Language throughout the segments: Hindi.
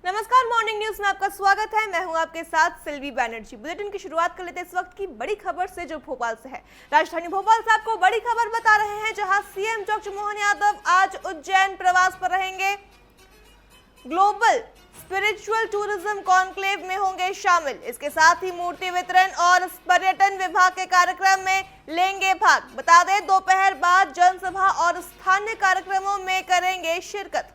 नमस्कार, मॉर्निंग न्यूज में आपका स्वागत है। मैं हूं आपके साथ सिल्वी बैनर्जी। बुलेटिन की शुरुआत कर लेते हैं इस वक्त की बड़ी खबर से, जो भोपाल से है। राजधानी भोपाल से आपको बड़ी खबर बता रहे हैं, जहां सीएम डॉक्टर मोहन यादव आज उज्जैन प्रवास पर रहेंगे। ग्लोबल स्पिरिचुअल टूरिज्म कॉन्क्लेव में होंगे शामिल। इसके साथ ही मूर्ति वितरण और पर्यटन विभाग के कार्यक्रम में लेंगे भाग। बता दें, दोपहर बाद जनसभा और स्थानीय कार्यक्रमों में करेंगे शिरकत।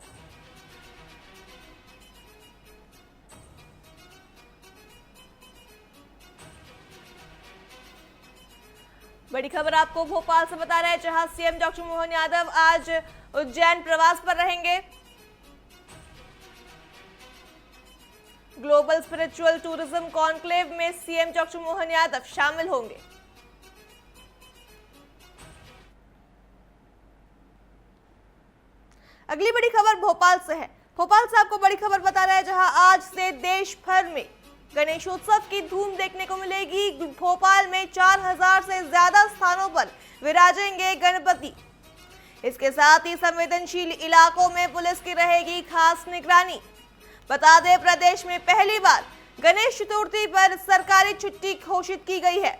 बड़ी खबर आपको भोपाल से बता रहे हैं, जहां सीएम डॉक्टर मोहन यादव आज उज्जैन प्रवास पर रहेंगे। ग्लोबल स्पिरिचुअल टूरिज्म कॉन्क्लेव में सीएम डॉक्टर मोहन यादव शामिल होंगे। अगली बड़ी खबर भोपाल से है। भोपाल से आपको बड़ी खबर बता रहे हैं, जहां आज से देश भर में गणेशोत्सव की धूम देखने को मिलेगी। भोपाल में 4000 से ज्यादा स्थानों पर विराजेंगे गणपति। इसके साथ ही संवेदनशील इलाकों में पुलिस की रहेगी खास निगरानी। बता दें, प्रदेश में पहली बार गणेश चतुर्थी पर सरकारी छुट्टी घोषित की गई है।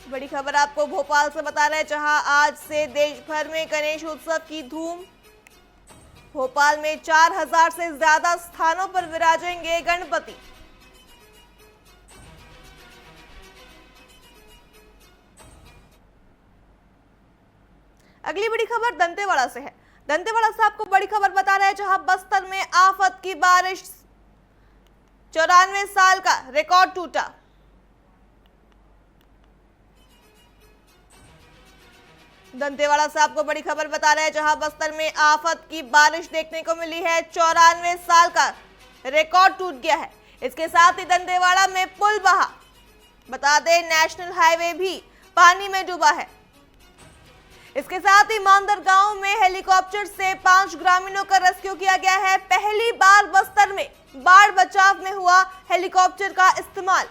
बड़ी खबर आपको भोपाल से बता रहे हैं, जहां आज से देश भर में गणेश उत्सव की धूम। भोपाल में 4000 से ज्यादा स्थानों पर विराजेंगे गणपति। अगली बड़ी खबर दंतेवाड़ा से है। दंतेवाड़ा से आपको बड़ी खबर बता रहे हैं, जहां बस्तर में आफत की बारिश, 94 साल का रिकॉर्ड टूटा। दंतेवाड़ा से आपको बड़ी खबर बता रहे हैं, जहां बस्तर में आफत की बारिश देखने को मिली है। 94 साल का रिकॉर्ड टूट गया है। इसके साथ ही दंतेवाड़ा में पुल बहा। बता दें, नेशनल हाईवे भी पानी में डूबा है। इसके साथ ही मांदर गांव में हेलीकॉप्टर से 5 ग्रामीणों का रेस्क्यू किया गया है। पहली बार बस्तर में बाढ़ बचाव में हुआ हेलीकॉप्टर का इस्तेमाल।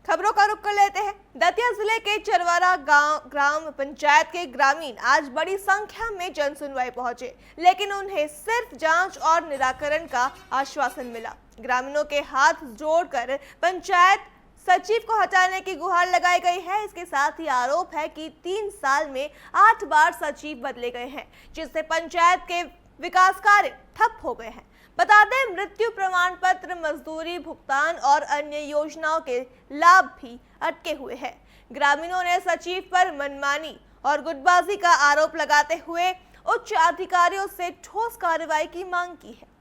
खबरों का रुख कर लेते हैं। दतिया जिले के चरवारा गांव ग्राम पंचायत के ग्रामीण आज बड़ी संख्या में जन सुनवाई पहुंचे, लेकिन उन्हें सिर्फ जांच और निराकरण का आश्वासन मिला। ग्रामीणों के हाथ जोड़कर पंचायत सचिव को हटाने की गुहार लगाई गई है। इसके साथ ही आरोप है कि 3 साल में 8 बार सचिव बदले गए हैं, जिससे पंचायत के विकास कार्य ठप हो गए हैं। बता दें, मृत्यु प्रमाण पत्र, मजदूरी भुगतान और अन्य योजनाओं के लाभ भी अटके हुए हैं। ग्रामीणों ने सचिव पर मनमानी और गुटबाजी का आरोप लगाते हुए उच्च अधिकारियों से ठोस कार्रवाई की मांग की है।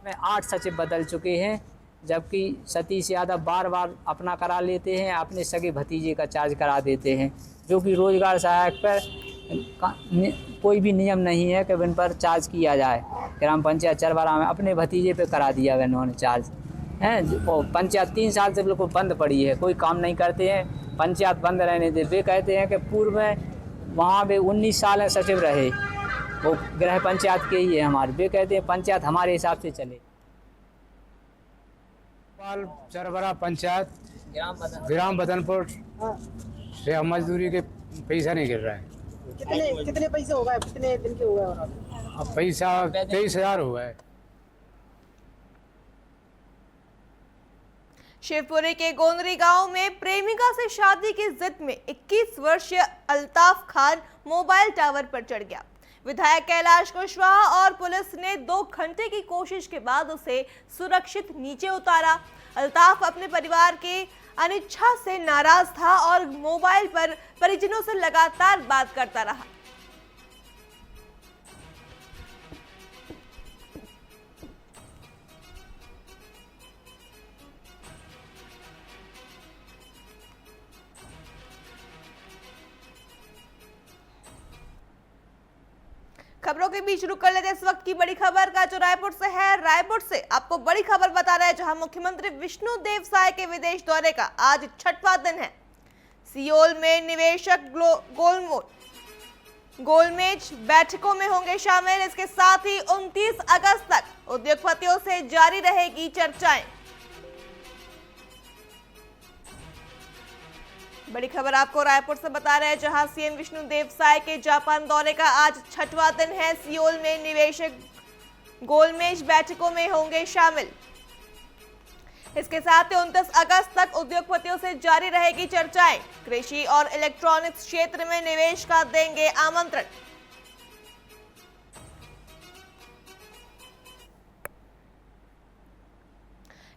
में 8 सचिव बदल चुके हैं, जबकि सतीश यादव बार बार अपना करा लेते हैं, अपने सगे भतीजे का चार्ज करा देते हैं, जो कि रोजगार सहायक पर कोई भी नियम नहीं है कि इन पर चार्ज किया जाए। ग्राम पंचायत चरवारा में अपने भतीजे पे करा दिया इन्होंने चार्ज हैं। और पंचायत 3 साल से बिल्कुल बंद पड़ी है, कोई काम नहीं करते हैं। पंचायत बंद रहने दे। वे कहते हैं कि पूर्व में वहाँ वे 19 साल सचिव रहे, वो गृह पंचायत के ही है हमारे। वे कहते हैं पंचायत हमारे हिसाब से चले। चरवारा पंचायत ग्राम बदनपुर से मजदूरी के पैसा नहीं गिर रहा है। कितने पैसे हो गए, कितने दिन के हो गए? अब पैसा 23,000 हुआ है। शिवपुरी के गोंदरी गांव में प्रेमिका से शादी की जिद में 21 वर्षीय अल्ताफ खान मोबाइल टावर पर चढ़ गया। विधायक कैलाश कुशवाहा और पुलिस ने 2 घंटे की कोशिश के बाद उसे सुरक्षित नीचे उतारा। अल्ताफ अपने परिवार की अनिच्छा से नाराज था और मोबाइल पर परिजनों से लगातार बात करता रहा। खबरों के बीच रुक कर लेते इस वक्त की बड़ी खबर का, जो रायपुर से है। रायपुर से आपको बड़ी खबर बता रहे हैं, जहां मुख्यमंत्री विष्णुदेव साय के विदेश दौरे का आज 6वां दिन है। सियोल में निवेशक गोलमेज बैठकों में होंगे शामिल। इसके साथ ही 29 अगस्त तक उद्योगपतियों से जारी रहेगी चर्चाएं। बड़ी खबर आपको रायपुर से बता रहे हैं, जहां सीएम विष्णुदेव साय के जापान दौरे का आज 6वां दिन है। सियोल में निवेशक गोलमेज बैठकों में होंगे शामिल। इसके साथ ही 29 अगस्त तक उद्योगपतियों से जारी रहेगी चर्चाएं। कृषि और इलेक्ट्रॉनिक्स क्षेत्र में निवेश का देंगे आमंत्रण।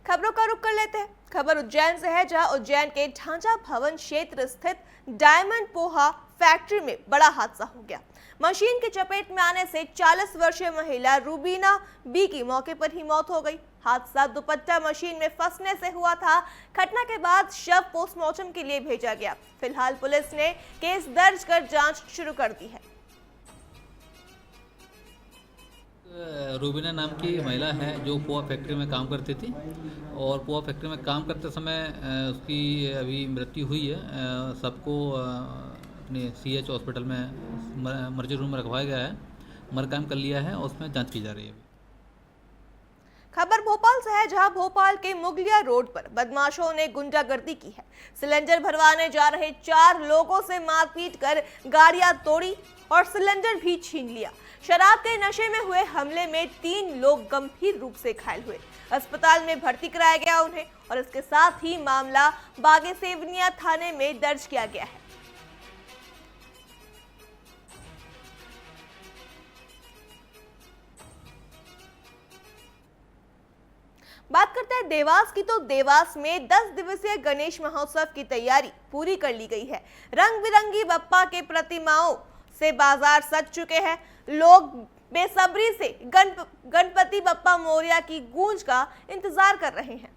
खबरों का रुख कर लेते हैं। खबर उज्जैन से है, जहां उज्जैन के ढांचा भवन क्षेत्र स्थित डायमंड पोहा फैक्ट्री में बड़ा हादसा हो गया। मशीन की चपेट में आने से 40 वर्षीय महिला रूबीना बी की मौके पर ही मौत हो गई। हादसा दुपट्टा मशीन में फंसने से हुआ था। घटना के बाद शव पोस्टमार्टम के लिए भेजा गया। फिलहाल पुलिस ने केस दर्ज कर जांच शुरू कर दी है। रूबीना नाम की महिला है जो पोहा फैक्ट्री में काम करती थी, और पोहा फैक्ट्री में काम करते समय उसकी अभी मृत्यु हुई है। सबको अपने CH हॉस्पिटल में मर्जी रूम में रखवाया गया है, मरकाम कर लिया है और उसमें जांच की जा रही है। खबर भोपाल से है, जहां भोपाल के मुगलिया रोड पर बदमाशों ने गुंडागर्दी की है। सिलेंडर भरवाने जा रहे 4 लोगों से मारपीट कर गाड़ियां तोड़ी और सिलेंडर भी छीन लिया। शराब के नशे में हुए हमले में 3 लोग गंभीर रूप से घायल हुए। अस्पताल में भर्ती कराया गया उन्हें, और इसके साथ ही मामला बागे सेवनिया थाने में दर्ज किया गया है। बात करते हैं देवास की, तो देवास में 10 दिवसीय गणेश महोत्सव की तैयारी पूरी कर ली गई है। रंग बिरंगी बप्पा के प्रतिमाओं से बाजार सज चुके हैं। लोग बेसब्री से गणपति बप्पा मोरिया की गूंज का इंतजार कर रहे हैं।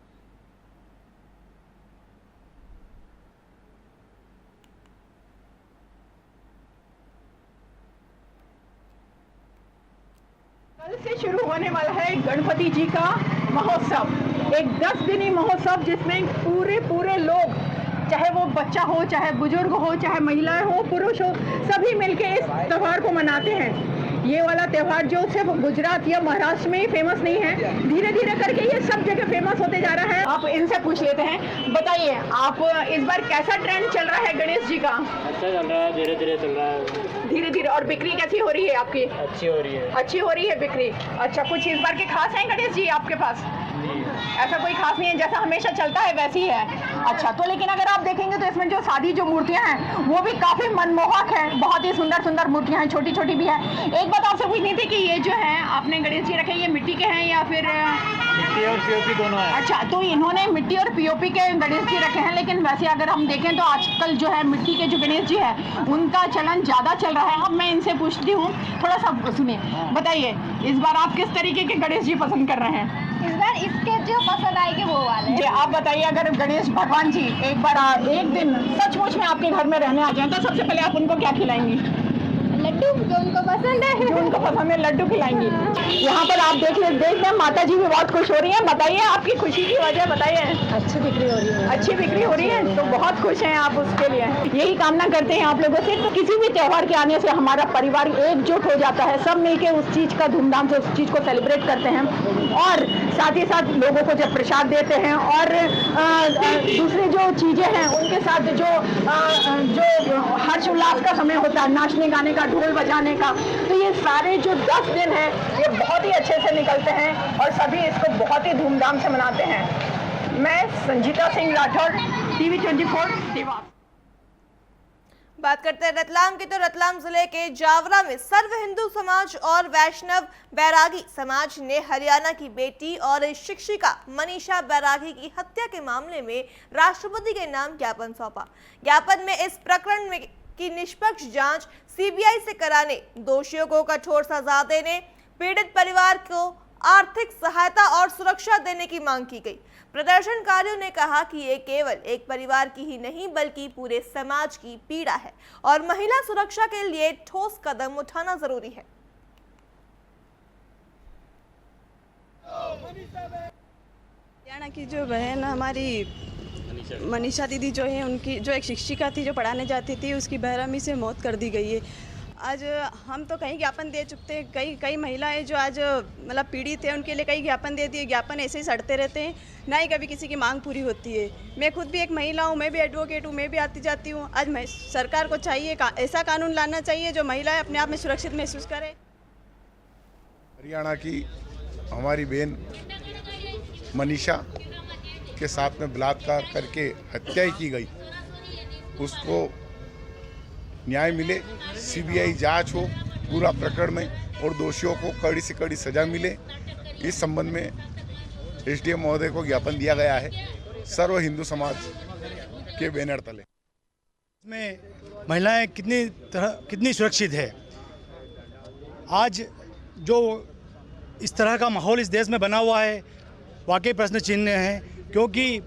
कल से शुरू होने वाला है गणपति जी का महोत्सव, एक 10 दिनी महोत्सव जिसमें पूरे लोग, चाहे वो बच्चा हो, चाहे बुजुर्ग हो, चाहे महिलाएं हो, पुरुष हो, सभी मिलके इस त्योहार को मनाते हैं। ये वाला त्योहार जो सिर्फ गुजरात या महाराष्ट्र में ही फेमस नहीं है, धीरे धीरे करके ये सब जगह फेमस होते जा रहा है। आप इनसे पूछ लेते हैं, बताइए आप इस बार कैसा ट्रेंड चल रहा है गणेश जी का? अच्छा चल रहा है, धीरे धीरे चल रहा है। धीरे धीरे। और बिक्री कैसी हो रही है आपकी? अच्छी हो रही है। अच्छी हो रही है बिक्री। अच्छा, कुछ इस बार के खास हैं गणेश जी आपके पास? ऐसा कोई खास नहीं है, जैसा हमेशा चलता है वैसी है। अच्छा, तो लेकिन अगर आप देखेंगे तो इसमें जो सादी जो मूर्तियां हैं वो भी काफी मनमोहक है। बहुत ही सुंदर सुंदर मूर्तियां हैं, छोटी छोटी भी है। एक बात आपसे पूछनी थी कि ये जो है आपने गणेश जी रखे, ये मिट्टी के हैं या फिर? मिट्टी और पीओपी दोनों है। अच्छा, तो इन्होंने मिट्टी और पीओपी के गणेश जी रखे हैं, लेकिन वैसे अगर हम देखें तो आजकल जो है मिट्टी के जो गणेश जी है उनका चलन ज्यादा चल रहा है। अब मैं इनसे पूछती हूँ, थोड़ा सा सुनिए, बताइए इस बार आप किस तरीके के गणेश जी पसंद कर रहे हैं? इस बार इसके जो पसंद आएंगे वो वाले। जी, आप बताइए, अगर गणेश भगवान जी एक बार एक दिन सचमुच में आपके घर में रहने आ जाएं तो सबसे पहले आप उनको क्या खिलाएंगी? लड्डू, जो उनको पसंद है। जो उनको पसंद है लड्डू खिलाएंगी। यहाँ पर आप देख लें माता जी भी बहुत खुश हो रही हैं। बताइए आपकी खुशी की वजह बताइए। अच्छी बिक्री हो रही है। अच्छी बिक्री हो रही है, तो बहुत खुश हैं आप उसके लिए। यही कामना करते हैं आप लोगों से। तो किसी भी त्योहार के आने से हमारा परिवार एकजुट हो जाता है, सब मिलके उस चीज का धूमधाम से उस चीज को सेलिब्रेट करते हैं, और साथ ही साथ लोगों को जब प्रसाद देते हैं और दूसरी जो चीजें हैं उनके साथ जो हर्ष उल्लास का समय होता है, नाचने गाने का, ढोल बजाने का, तो ये सारे जो 10 दिन हैं ये बहुत ही अच्छे से निकलते हैं और सभी इसको बहुत ही धूमधाम से मनाते हैं। मैं संजीता सिंह राठौर, TV 24 देवास। बात करते हैं रतलाम की, तो रतलाम जिले के जावरा में सर्व हिंदू समाज और वैष्णव बैरागी समाज ने हरियाणा की बेटी और शिक्षिका मनीषा बैरागी की हत्या के मामले में राष्ट्रपति के नाम ज्ञापन सौंपा। ज्ञापन में इस प्रकरण में की निष्पक्ष जांच CBI से कराने, दोषियों को कठोर सजा देने, पीड़ित परिवार को आर्थिक सहायता और सुरक्षा देने की मांग की गई। प्रदर्शनकारियों ने कहा कि ये केवल एक परिवार की ही नहीं बल्कि पूरे समाज की पीड़ा है और महिला सुरक्षा के लिए ठोस कदम उठाना जरूरी है। हरियाणा की जो बहन हमारी मनीषा दीदी जो है, उनकी जो एक शिक्षिका थी जो पढ़ाने जाती थी, उसकी बेरहमी से मौत कर दी गई है। आज हम तो कई ज्ञापन दे चुके हैं, कई महिलाएं जो आज मतलब पीड़ित है उनके लिए कई ज्ञापन देती है, ज्ञापन ऐसे ही सड़ते रहते हैं, ना ही कभी किसी की मांग पूरी होती है। मैं खुद भी एक महिला हूँ, मैं भी एडवोकेट हूँ, मैं भी आती जाती हूँ। आज सरकार को चाहिए ऐसा कानून लाना चाहिए जो महिलाएं अपने आप में सुरक्षित महसूस करें। हरियाणा की हमारी बहन मनीषा के साथ में बलात्कार करके हत्या की गई, उसको न्याय मिले, सीबीआई जांच हो पूरा प्रकरण में और दोषियों को कड़ी से कड़ी सजा मिले। इस संबंध में एसडीएम महोदय को ज्ञापन दिया गया है सर्व हिंदू समाज के बैनर तले। इसमें महिलाएं कितनी सुरक्षित है। आज जो इस तरह का माहौल इस देश में बना हुआ है, वाकई प्रश्न चिन्ह है, क्योंकि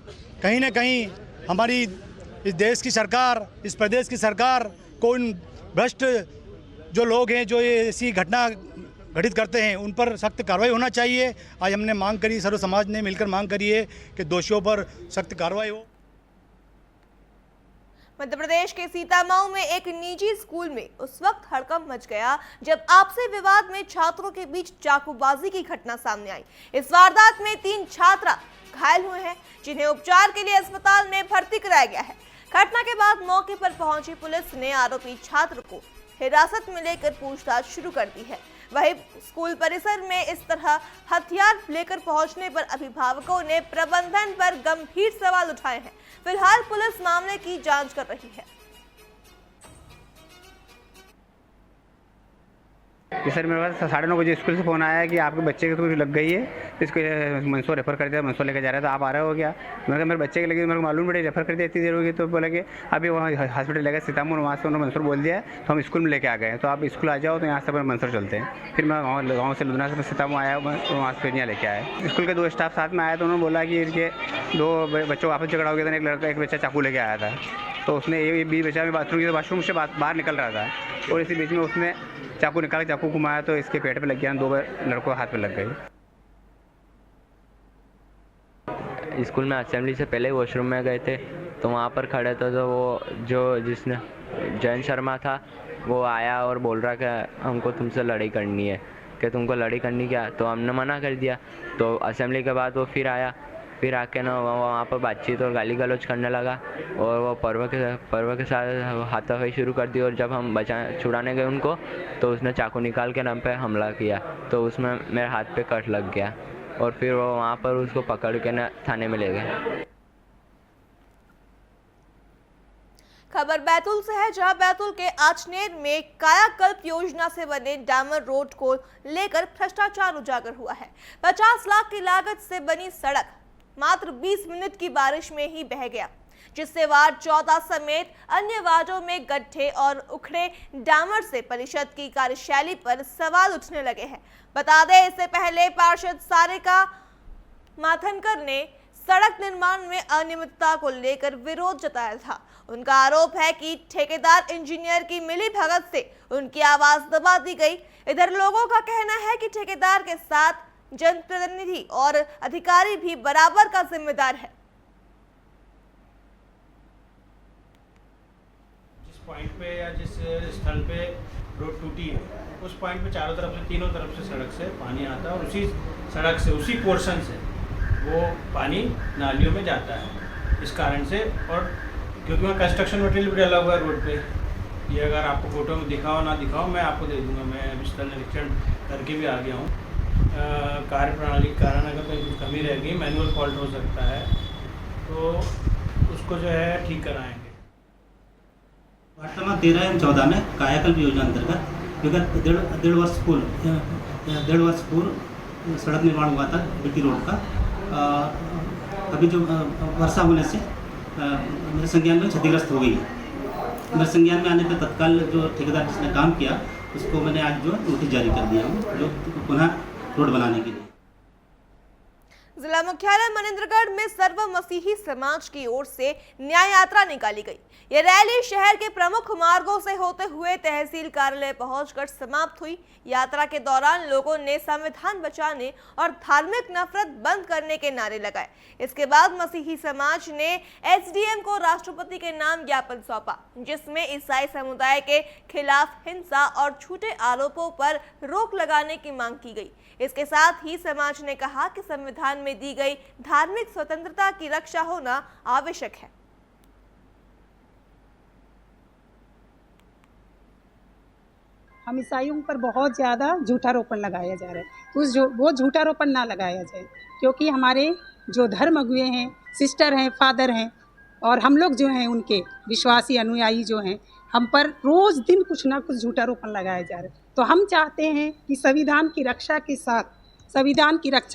कहीं ना कहीं हमारी इस देश की सरकार, इस प्रदेश की सरकार को इन भ्रष्ट जो लोग हैं जो ये ऐसी घटना घटित करते हैं उन पर सख्त कार्रवाई होना चाहिए। आज हमने मांग करी, सर्व समाज ने मिलकर मांग करी है कि दोषियों पर सख्त कार्रवाई हो। मध्य प्रदेश के सीतामऊ में एक निजी स्कूल में उस वक्त हड़कंप मच गया जब आपसी विवाद में छात्रों के बीच चाकूबाजी की घटना सामने आई। इस वारदात में 3 छात्रा घायल हुए हैं, जिन्हें उपचार के लिए अस्पताल में भर्ती कराया गया है। घटना के बाद मौके पर पहुंची पुलिस ने आरोपी छात्र को हिरासत में लेकर पूछताछ शुरू कर दी है। वहीं स्कूल परिसर में इस तरह हथियार लेकर पहुंचने पर अभिभावकों ने प्रबंधन पर गंभीर सवाल उठाए हैं। फिलहाल पुलिस मामले की जांच कर रही है। जी सर, मेरे पास 9:30 बजे स्कूल से फ़ोन आया कि आपके बच्चे की तो लग गई है, इसको मंसूर रेफ़र कर दिया, मंसूर लेकर जा रहा है, तो आप आ रहे हो क्या? मैंने कहा मेरे बच्चे की लगी, मेरे को मालूम पड़े, रेफ़र कर दिया, इतनी देर होगी। तो बोला कि अभी वहाँ हॉस्पिटल लगा सीतामऊ, वहाँ से उन्होंने मंसूर बोल दिया तो हम स्कूल में लेके आ गए, तो आप स्कूल आ जाओ, तो यहाँ से अपन मंसूर चलते हैं। फिर मैं गाँव से लुधियाना से सीतामऊ आया, तो वहाँ से फिर यहाँ लेके आए। स्कूल के 2 स्टाफ साथ में आए, तो उन्होंने बोला कि इनके 2 बच्चों आपस झगड़ा हो गया था, एक लड़का एक बच्चा चाकू लेके आया था, तो उसने ये बीच बच्चा में बाथरूम से बाहर निकल रहा था और इसी बीच में उसने चाकू निकाल, चाकू घुमाया तो इसके पेट पे लग गया, 2 लड़कों हाथ पे लग गई। स्कूल में असेंबली से पहले वॉशरूम में गए थे, तो वहाँ पर खड़े थे, तो वो जिसने जयंत शर्मा था वो आया और बोल रहा कि हमको तुमसे लड़ाई करनी है, कि तुमको लड़ाई करनी क्या? तो हमने मना कर दिया। तो असेंबली के बाद वो फिर आया, फिर आके ना वहाँ पर बातचीत और गाली गलौज करने लगा और वो पर्व के साथ हाथापाई शुरू कर दी। और जब हम छुड़ाने गए उनको, तो उसने चाकू निकाल के नाम पे हमला किया, तो उसमें मेरे हाथ पे कट लग गया और फिर वो वहाँ पर उसको पकड़ के ना थाने में ले गए। खबर बैतूल से है, जहां बैतूल के आचनेर में कायाकल्प योजना से बने डामर रोड को लेकर भ्रष्टाचार उजागर हुआ है। 50 लाख की लागत से बनी सड़क मात्र 20 मिनट की बारिश में ही बह गया, जिससे वार्ड 14 समेत अन्य वार्डों में गड्ढे और उखड़े डामर से परिषद की कार्यशैली पर सवाल उठने लगे हैं। बता दें, इससे पहले पार्षद सारिका माथनकर ने सड़क निर्माण में अनियमितता को लेकर विरोध जताया था। उनका आरोप है कि ठेकेदार इंजीनियर की मिलीभगत से उनकी आवाज दबा दी गई। इधर लोगों का कहना है कि ठेकेदार के साथ जनप्रतिनिधि और अधिकारी भी बराबर का जिम्मेदार है। जिस पॉइंट पे या जिस स्थल पे रोड टूटी है, उस पॉइंट पे चारों तरफ से, तीनों तरफ से सड़क से पानी आता है और उसी सड़क से, उसी पोर्शन से वो पानी नालियों में जाता है। इस कारण से, और क्योंकि वहाँ कंस्ट्रक्शन मटेरियल भी डला हुआ है रोड पे, ये अगर आपको फोटो में दिखाओ ना दिखाओ, मैं आपको दे दूँगा। मैं स्थल निरीक्षण करके भी आ गया हूँ। कार्य प्रणाली के कारण अगर कोई कमी रह गई, मैनुअल फॉल्ट हो सकता है, तो उसको जो है ठीक कराएंगे। वार्ड क्रमांक 13 एवं 14 में कायाकल्प योजना अंतर्गत विगत डेढ़ वर्ष पूर्व सड़क निर्माण हुआ था बीटी रोड का। अभी जो वर्षा होने से मेरे संज्ञान में क्षतिग्रस्त हो गई है। मेरे संज्ञान में आने पर तत्काल जो ठेकेदार जिसने काम किया उसको मैंने आज जो नोटिस जारी कर दिया हूँ, जो पुनः रोड बनाने के लिए। जिला मुख्यालय मनिंद्रगढ़ में सर्व मसीही समाज की ओर से न्याय यात्रा निकाली गई। ये रैली शहर के प्रमुख मार्गों से होते हुए तहसील कार्यालय पहुंचकर समाप्त हुई। यात्रा के दौरान लोगों ने संविधान बचाने और धार्मिक नफरत बंद करने के नारे लगाए। इसके बाद मसीही समाज ने एसडीएम को राष्ट्रपति के नाम ज्ञापन सौंपा, जिसमें ईसाई समुदाय के खिलाफ हिंसा और झूठे आरोपों पर रोक लगाने की मांग की गई। इसके साथ ही समाज ने कहा कि संविधान में दी गई धार्मिक स्वतंत्रता की रक्षा होना आवश्यक है। हम ईसाइयों पर बहुत ज़्यादा झूठारोपण लगाया जा रहा है, तो वो झूठारोपण ना लगाया जाए, क्योंकि हमारे जो धर्म अगुए हैं, सिस्टर हैं, फादर हैं, और हम लोग जो हैं उनके विश्वासी अनुयायी जो हैं, हम पर रोज़ दिन कुछ ना कुछ झूठारोपण लगाया जा रहा है। तो हम चाहते हैं कि संविधान की रक्षा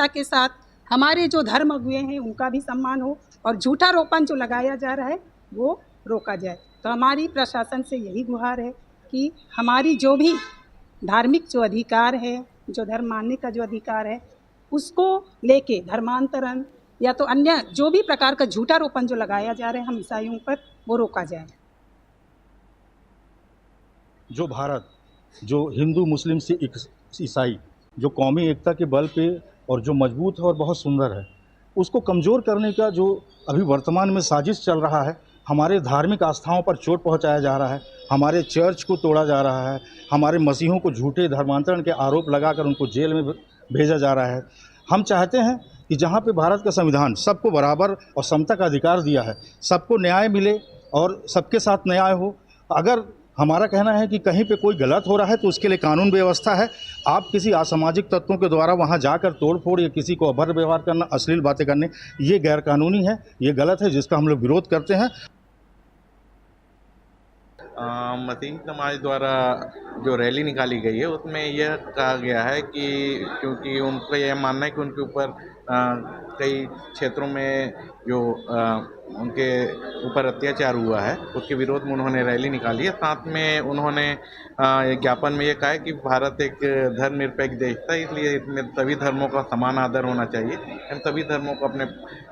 के साथ हमारे जो धर्म अगुए हैं उनका भी सम्मान हो और झूठारोपण जो लगाया जा रहा है वो रोका जाए। तो हमारी प्रशासन से यही गुहार है कि हमारी जो भी धार्मिक जो अधिकार है, जो धर्म मानने का जो अधिकार है, उसको लेके धर्मांतरण या तो अन्य जो भी प्रकार का झूठारोपण जो लगाया जा रहा है हम ईसाइयों पर, वो रोका जाए। जो भारत, जो हिंदू मुस्लिम से ईसाई जो कौमी एकता के बल पे और जो मजबूत है और बहुत सुंदर है, उसको कमज़ोर करने का जो अभी वर्तमान में साजिश चल रहा है, हमारे धार्मिक आस्थाओं पर चोट पहुंचाया जा रहा है, हमारे चर्च को तोड़ा जा रहा है, हमारे मसीहों को झूठे धर्मांतरण के आरोप लगाकर उनको जेल में भेजा जा रहा है। हम चाहते हैं कि जहां पे भारत का संविधान सबको बराबर और समता का अधिकार दिया है, सबको न्याय मिले और सबके साथ न्याय हो। अगर हमारा कहना है कि कहीं पे कोई गलत हो रहा है तो उसके लिए कानून व्यवस्था है। आप किसी असामाजिक तत्वों के द्वारा वहां जाकर तोड़फोड़ या किसी को अभद्र व्यवहार करना, अश्लील बातें करने, ये गैरकानूनी है, ये गलत है, जिसका हम लोग विरोध करते हैं। मसीही समाज द्वारा जो रैली निकाली गई है उसमें यह कहा गया है कि क्योंकि उनका यह मानना है कि उनके ऊपर कई क्षेत्रों में जो उनके ऊपर अत्याचार हुआ है उसके विरोध में उन्होंने रैली निकाली है। साथ में उन्होंने ज्ञापन में ये कहा है कि भारत एक धर्मनिरपेक्ष देश था, इसलिए इसमें सभी धर्मों का समान आदर होना चाहिए, इन सभी धर्मों को अपने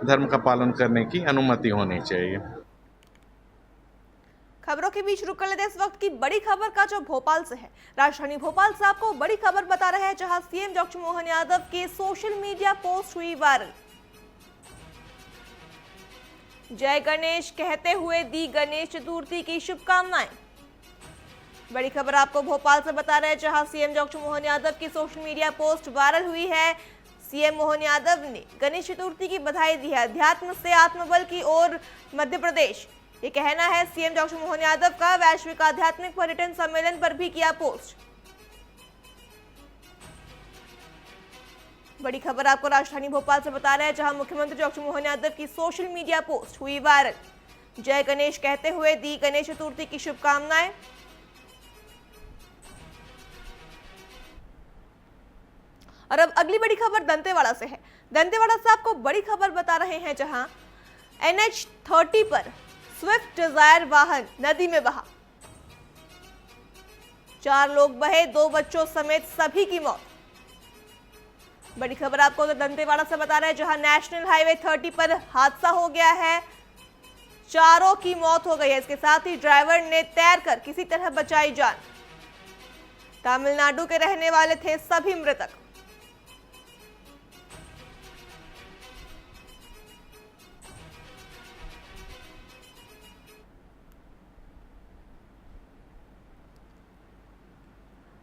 धर्म का पालन करने की अनुमति होनी चाहिए। खबरों के बीच रुक कर लेते हैं इस वक्त की बड़ी खबर का, जो भोपाल से है। राजधानी भोपाल से आपको बड़ी खबर बता रहे हैं, जहां सीएम डॉक्टर मोहन यादव की सोशल मीडिया पोस्ट हुई वायरल। जय गणेश कहते हुए दी गणेश चतुर्थी की शुभकामनाएं। बड़ी खबर आपको भोपाल से बता रहे हैं, जहां सीएम डॉक्टर मोहन यादव की सोशल मीडिया पोस्ट वायरल हुई है। सीएम मोहन यादव ने गणेश चतुर्थी की बधाई दी है। अध्यात्म से आत्मबल की ओर मध्य प्रदेश, ये कहना है सीएम डॉक्टर मोहन यादव का। वैश्विक आध्यात्मिक पर्यटन सम्मेलन पर भी किया पोस्ट। बड़ी खबर आपको राजधानी भोपाल से बता रहे हैं, जहां मुख्यमंत्री डॉक्टर मोहन यादव की सोशल मीडिया पोस्ट हुई वायरल। जय गणेश कहते हुए दी गणेश चतुर्थी की शुभकामनाएं। और अब अगली बड़ी खबर दंतेवाड़ा से है। दंतेवाड़ा से आपको बड़ी खबर बता रहे हैं, जहां NH30 पर स्विफ्ट डिजायर वाहन नदी में बहा। 4 लोग बहे, 2 बच्चों समेत सभी की मौत। बड़ी खबर आपको तो दंतेवाड़ा से बता रहे हैं, जहां नेशनल हाईवे 30 पर हादसा हो गया है, 4 की मौत हो गई है। इसके साथ ही ड्राइवर ने तैरकर किसी तरह बचाई जान। तमिलनाडु के रहने वाले थे सभी मृतक।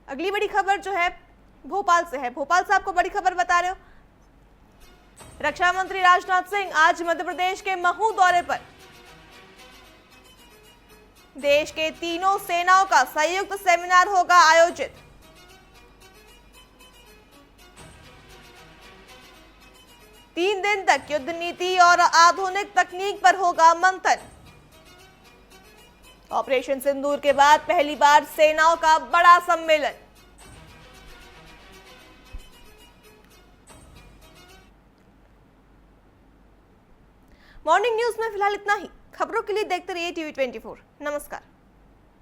अगली बड़ी खबर जो है भोपाल से है। भोपाल से आपको बड़ी खबर बता रहे हो, रक्षा मंत्री राजनाथ सिंह आज मध्य प्रदेश के महू दौरे पर। देश के तीनों सेनाओं का संयुक्त सेमिनार होगा आयोजित। तीन दिन तक युद्ध नीति और आधुनिक तकनीक पर होगा मंथन। ऑपरेशन सिंदूर के बाद पहली बार सेनाओं का बड़ा सम्मेलन। मॉर्निंग न्यूज में फिलहाल इतना ही। खबरों के लिए देखते रहिए TV24। नमस्कार।